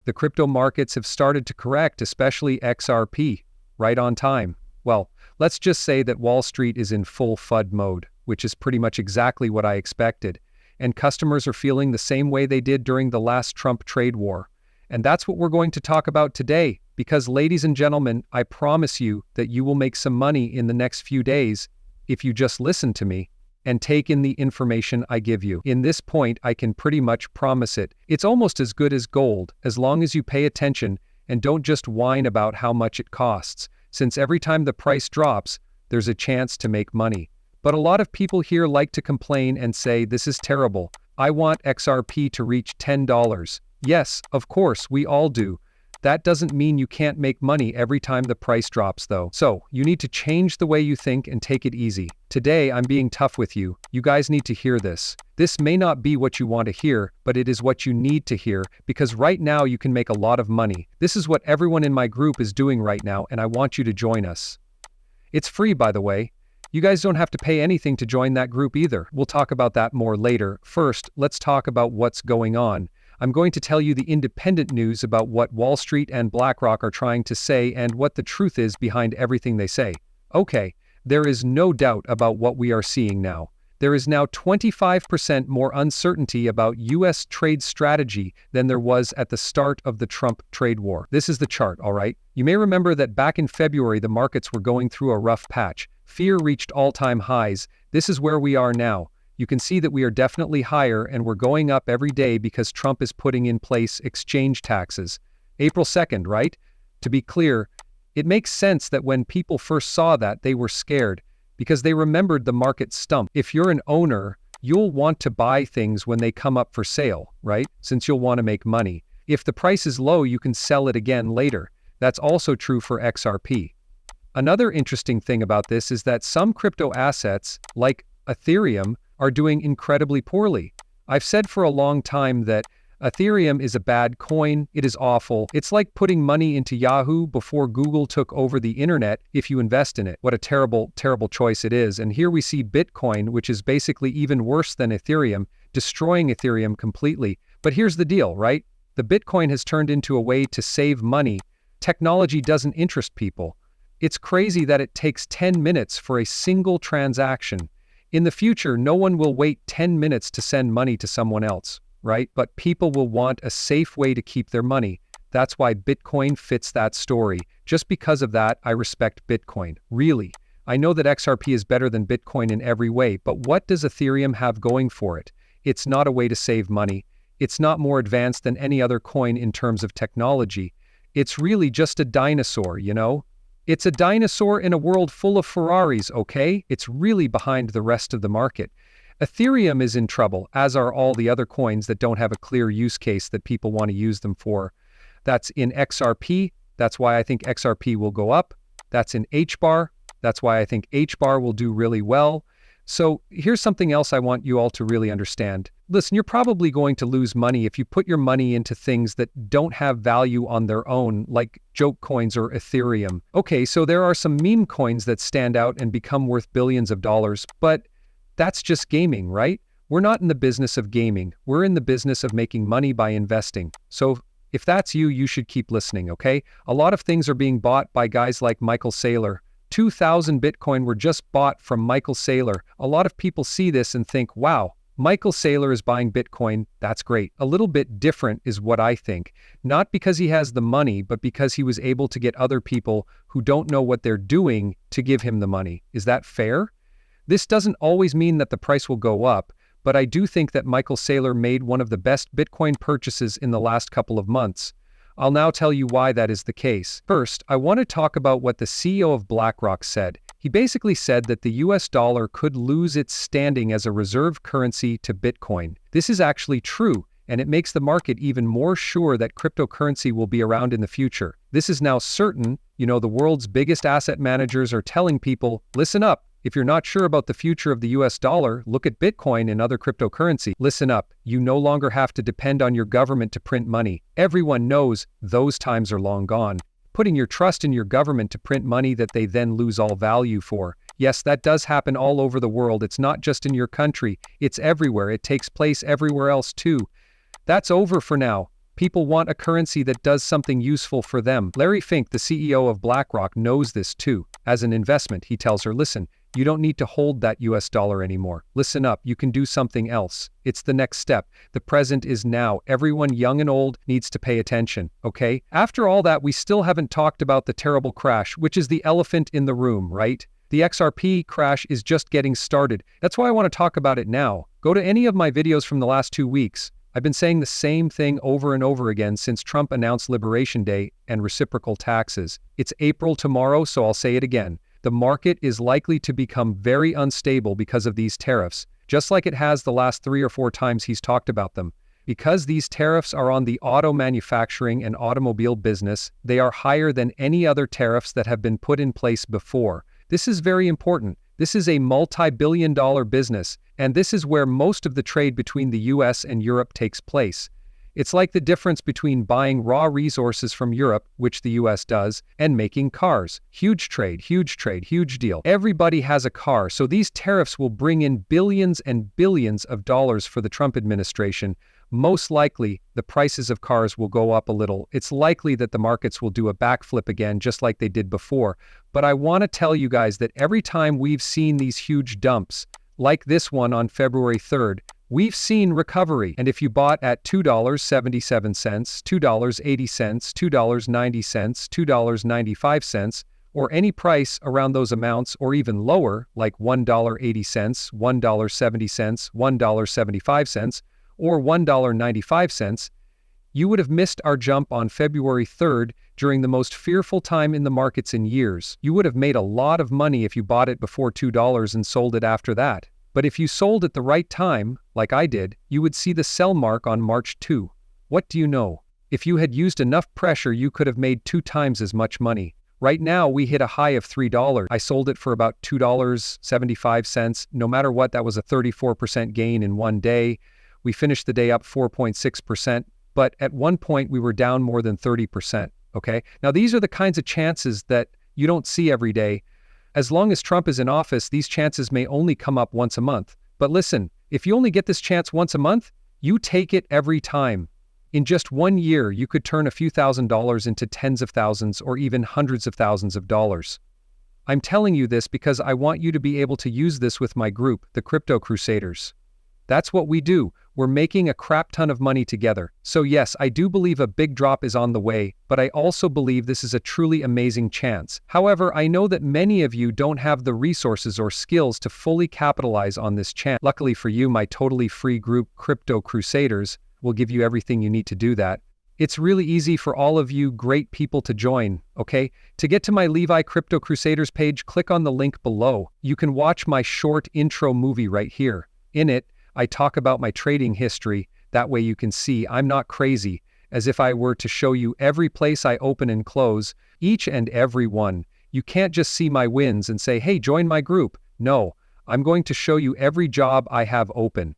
The crypto markets have started to correct, especially XRP, right on time. Well, let's just say that Wall Street is in full FUD mode, which is pretty much exactly what I expected. And customers are feeling the same way they did during the last Trump trade war. And that's what we're going to talk about today, because ladies and gentlemen, I promise you that you will make some money in the next few days if you just listen to me and take in the information I give you. In this point, I can pretty much promise it. It's almost as good as gold, as long as you pay attention and don't just whine about how much it costs, since every time the price drops, there's a chance to make money. But a lot of people here like to complain and say, this is terrible. I want XRP to reach $10. Yes, of course, we all do. That doesn't mean you can't make money every time the price drops though. So, you need to change the way you think and take it easy. Today, I'm being tough with you. You guys need to hear this. This may not be what you want to hear, but it is what you need to hear, because right now you can make a lot of money. This is what everyone in my group is doing right now, and I want you to join us. It's free, by the way. You guys don't have to pay anything to join that group either. We'll talk about that more later. First, let's talk about what's going on. I'm going to tell you the independent news about what Wall Street and BlackRock are trying to say and what the truth is behind everything they say. Okay, there is no doubt about what we are seeing now. There is now 25% more uncertainty about U.S. trade strategy than there was at the start of the Trump trade war. This is the chart, all right? You may remember that back in February, the markets were going through a rough patch. Fear reached all-time highs. This is where we are now. You can see that we are definitely higher and we're going up every day because Trump is putting in place exchange taxes. April 2nd, right? To be clear, it makes sense that when people first saw that, they were scared because they remembered the market stump. If you're an owner, you'll want to buy things when they come up for sale, right? Since you'll want to make money. If the price is low, you can sell it again later. That's also true for XRP. Another interesting thing about this is that some crypto assets, like Ethereum, are doing incredibly poorly. I've said for a long time that Ethereum is a bad coin, it is awful. It's like putting money into Yahoo before Google took over the internet if you invest in it. What a terrible, terrible choice it is. And here we see Bitcoin, which is basically even worse than Ethereum, destroying Ethereum completely. But here's the deal, right? The Bitcoin has turned into a way to save money. Technology doesn't interest people. It's crazy that it takes 10 minutes for a single transaction. In the future, no one will wait 10 minutes to send money to someone else, right? But people will want a safe way to keep their money. That's why Bitcoin fits that story. Just because of that, I respect Bitcoin. Really. I know that XRP is better than Bitcoin in every way, but what does Ethereum have going for it? It's not a way to save money. It's not more advanced than any other coin in terms of technology. It's really just a dinosaur, you know? It's a dinosaur in a world full of Ferraris, okay? It's really behind the rest of the market. Ethereum is in trouble, as are all the other coins that don't have a clear use case that people want to use them for. That's in XRP. That's why I think XRP will go up. That's in HBAR. That's why I think HBAR will do really well. So here's something else I want you all to really understand. Listen, you're probably going to lose money if you put your money into things that don't have value on their own, like joke coins or Ethereum. Okay, so there are some meme coins that stand out and become worth billions of dollars, but that's just gaming, right? We're not in the business of gaming. We're in the business of making money by investing. So if that's you, you should keep listening, okay? A lot of things are being bought by guys like Michael Saylor. 2,000 Bitcoin were just bought from Michael Saylor. A lot of people see this and think, wow, Michael Saylor is buying Bitcoin. That's great. A little bit different is what I think. Not because he has the money, but because he was able to get other people who don't know what they're doing to give him the money. Is that fair? This doesn't always mean that the price will go up, but I do think that Michael Saylor made one of the best Bitcoin purchases in the last couple of months. I'll now tell you why that is the case. First, I want to talk about what the CEO of BlackRock said. He basically said that the US dollar could lose its standing as a reserve currency to Bitcoin. This is actually true, and it makes the market even more sure that cryptocurrency will be around in the future. This is now certain. You know, the world's biggest asset managers are telling people, listen up. If you're not sure about the future of the US dollar, look at Bitcoin and other cryptocurrency. Listen up, you no longer have to depend on your government to print money. Everyone knows those times are long gone. Putting your trust in your government to print money that they then lose all value for. Yes, that does happen all over the world. It's not just in your country, it's everywhere. It takes place everywhere else too. That's over for now. People want a currency that does something useful for them. Larry Fink, the CEO of BlackRock, knows this too. As an investment, he tells her, listen, you don't need to hold that US dollar anymore. Listen up, you can do something else. It's the next step. The present is now. Everyone, young and old, needs to pay attention, okay? After all that, we still haven't talked about the terrible crash, which is the elephant in the room, right? The XRP crash is just getting started. That's why I want to talk about it now. Go to any of my videos from the last 2 weeks. I've been saying the same thing over and over again since Trump announced Liberation Day and reciprocal taxes. It's April tomorrow, so I'll say it again. The market is likely to become very unstable because of these tariffs, just like it has the last 3 or 4 times he's talked about them. Because these tariffs are on the auto manufacturing and automobile business, they are higher than any other tariffs that have been put in place before. This is very important. This is a multi-billion-dollar business, and this is where most of the trade between the US and Europe takes place. It's like the difference between buying raw resources from Europe, which the US does, and making cars. Huge trade, huge deal. Everybody has a car, so these tariffs will bring in billions and billions of dollars for the Trump administration. Most likely, the prices of cars will go up a little. It's likely that the markets will do a backflip again, just like they did before. But I want to tell you guys that every time we've seen these huge dumps, like this one on February 3rd, we've seen recovery. And if you bought at $2.77, $2.80, $2.90, $2.95, or any price around those amounts, or even lower, like $1.80, $1.70, $1.75, or $1.95, you would have missed our jump on February 3rd during the most fearful time in the markets in years. You would have made a lot of money if you bought it before $2 and sold it after that. But if you sold at the right time, like I did, you would see the sell mark on March 2. What do you know? If you had used enough pressure, you could have made 2 times as much money. Right now, we hit a high of $3. I sold it for about $2.75. No matter what, that was a 34% gain in one day. We finished the day up 4.6%, but at one point we were down more than 30%, okay? Now these are the kinds of chances that you don't see every day. As long as Trump is in office, these chances may only come up once a month. But listen, if you only get this chance once a month, you take it every time. In just 1 year, you could turn a few $1,000s into tens of thousands or even hundreds of thousands of dollars. I'm telling you this because I want you to be able to use this with my group, the Crypto Crusaders. That's what we do. We're making a crap ton of money together. So yes, I do believe a big drop is on the way, but I also believe this is a truly amazing chance. However, I know that many of you don't have the resources or skills to fully capitalize on this chance. Luckily for you, my totally free group, Crypto Crusaders, will give you everything you need to do that. It's really easy for all of you great people to join, okay? To get to my Levi Crypto Crusaders page, click on the link below. You can watch my short intro movie right here. In it, I talk about my trading history. That way you can see I'm not crazy, as if I were to show you every place I open and close, each and every one. You can't just see my wins and say, hey, join my group. No, I'm going to show you every job I have open.